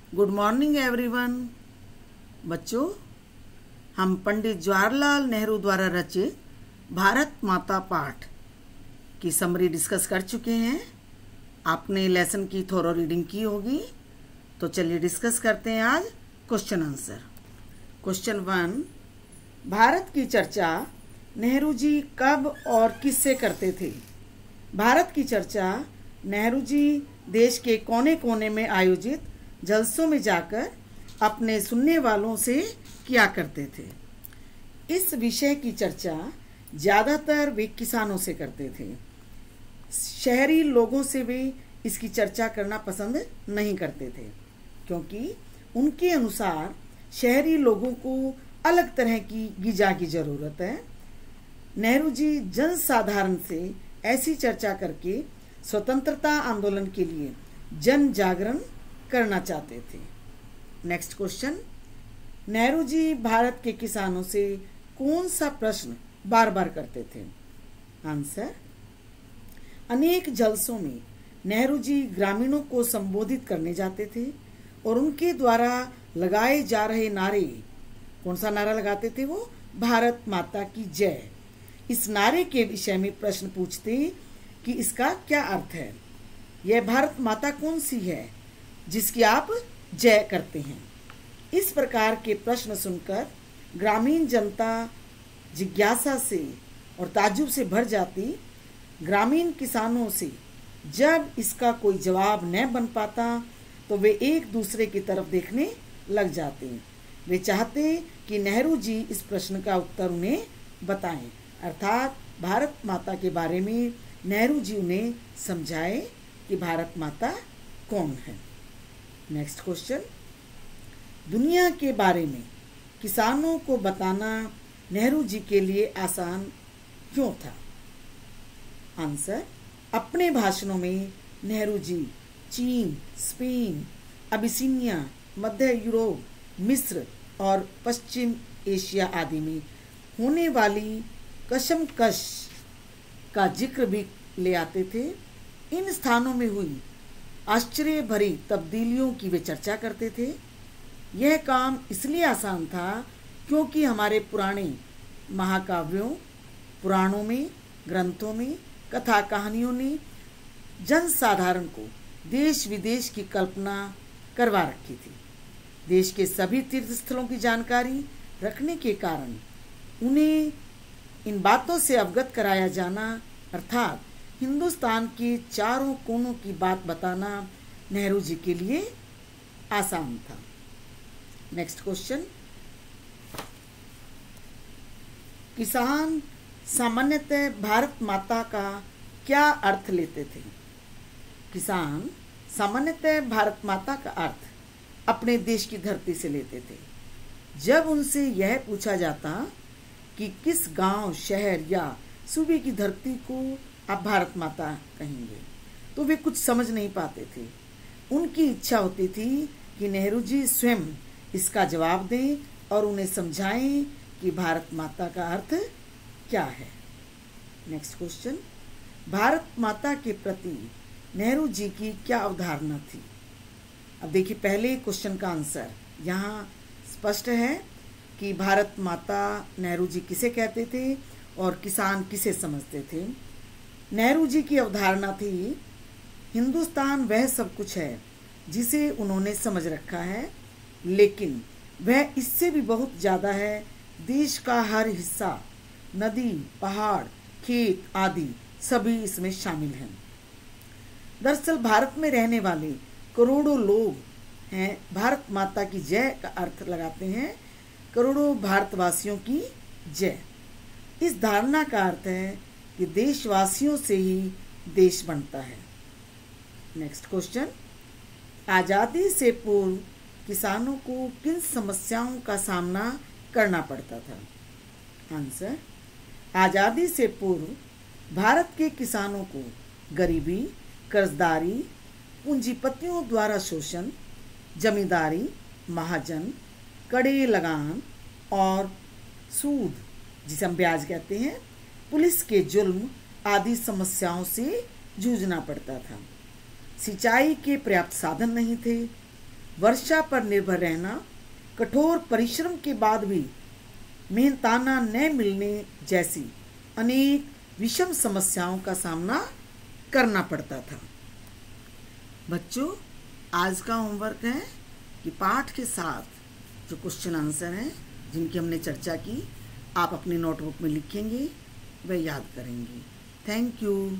Good morning everyone. बच्चों, हम पंडित जवाहरलाल नेहरू द्वारा रचित भारत माता पाठ की समरी डिस्कस कर चुके हैं। आपने लेसन की थोरो रीडिंग की होगी, तो चलिए डिस्कस करते हैं आज क्वेश्चन आंसर। क्वेश्चन 1, भारत की चर्चा नेहरू जी कब और किससे करते थे? भारत की चर्चा नेहरू जी देश के कोने कोने में आयोजित जलसों में जाकर अपने सुनने वालों से किया करते थे। इस विषय की चर्चा ज़्यादातर वे किसानों से करते थे। शहरी लोगों से वे इसकी चर्चा करना पसंद नहीं करते थे, क्योंकि उनके अनुसार शहरी लोगों को अलग तरह की ग़िज़ा की ज़रूरत है। नेहरू जी जनसाधारण से ऐसी चर्चा करके स्वतंत्रता आंदोलन के लिए जन जागरण करना चाहते थे। नेक्स्ट क्वेश्चन, नेहरू जी भारत के किसानों से कौन सा प्रश्न बार बार करते थे? आंसर, अनेक जलसों में नेहरू जी ग्रामीणों को संबोधित करने जाते थे और उनके द्वारा लगाए जा रहे नारे, कौन सा नारा लगाते थे वो? भारत माता की जय। इस नारे के विषय में प्रश्न पूछते कि इसका क्या अर्थ है, यह भारत माता कौन सी है जिसकी आप जय करते हैं? इस प्रकार के प्रश्न सुनकर ग्रामीण जनता जिज्ञासा से और ताज्जुब से भर जाती। ग्रामीण किसानों से जब इसका कोई जवाब न बन पाता तो वे एक दूसरे की तरफ देखने लग जाते। वे चाहते कि नेहरू जी इस प्रश्न का उत्तर उन्हें बताएं, अर्थात भारत माता के बारे में नेहरू जी उन्हें समझाए कि भारत माता कौन है। नेक्स्ट क्वेश्चन, दुनिया के बारे में किसानों को बताना नेहरू जी के लिए आसान क्यों था? आंसर, अपने भाषणों में नेहरू जी चीन, स्पेन, अबिसिनिया, मध्य यूरोप, मिस्र और पश्चिम एशिया आदि में होने वाली कशमकश का जिक्र भी ले आते थे। इन स्थानों में हुई आश्चर्य भरी तब्दीलियों की वे चर्चा करते थे। यह काम इसलिए आसान था क्योंकि हमारे पुराने महाकाव्यों, पुराणों में, ग्रंथों में, कथा कहानियों ने जनसाधारण को देश विदेश की कल्पना करवा रखी थी। देश के सभी तीर्थ स्थलों की जानकारी रखने के कारण उन्हें इन बातों से अवगत कराया जाना, अर्थात हिंदुस्तान के चारों कोनों की बात बताना नेहरू जी के लिए आसान था। नेक्स्ट क्वेश्चन, किसान सामान्यतः भारत माता का क्या अर्थ लेते थे? किसान सामान्यतः भारत माता का अर्थ अपने देश की धरती से लेते थे। जब उनसे यह पूछा जाता कि किस गांव, शहर या सूबे की धरती को आप भारत माता कहेंगे, तो वे कुछ समझ नहीं पाते थे। उनकी इच्छा होती थी कि नेहरू जी स्वयं इसका जवाब दें और उन्हें समझाएं कि भारत माता का अर्थ क्या है। नेक्स्ट क्वेश्चन, भारत माता के प्रति नेहरू जी की क्या अवधारणा थी? अब देखिए, पहले क्वेश्चन का आंसर यहाँ स्पष्ट है कि भारत माता नेहरू जी किसे कहते थे और किसान किसे समझते थे। नेहरू जी की अवधारणा थी, हिंदुस्तान वह सब कुछ है जिसे उन्होंने समझ रखा है, लेकिन वह इससे भी बहुत ज़्यादा है। देश का हर हिस्सा, नदी, पहाड़, खेत आदि सभी इसमें शामिल हैं। दरअसल भारत में रहने वाले करोड़ों लोग हैं भारत माता की जय का अर्थ लगाते हैं, करोड़ों भारतवासियों की जय। इस धारणा का अर्थ है कि देशवासियों से ही देश बनता है। नेक्स्ट क्वेश्चन, आज़ादी से पूर्व किसानों को किन समस्याओं का सामना करना पड़ता था? आंसर, आज़ादी से पूर्व भारत के किसानों को गरीबी, कर्जदारी, पूंजीपतियों द्वारा शोषण, जमींदारी, महाजन, कड़े लगान और सूद, जिसे हम ब्याज कहते हैं, पुलिस के जुल्म आदि समस्याओं से जूझना पड़ता था। सिंचाई के पर्याप्त साधन नहीं थे। वर्षा पर निर्भर रहना, कठोर परिश्रम के बाद भी मेहनताना न मिलने जैसी अनेक विषम समस्याओं का सामना करना पड़ता था। बच्चों, आज का होमवर्क है कि पाठ के साथ जो क्वेश्चन आंसर हैं जिनकी हमने चर्चा की, आप अपनी नोटबुक में लिखेंगे, वह याद करेंगे। Thank you.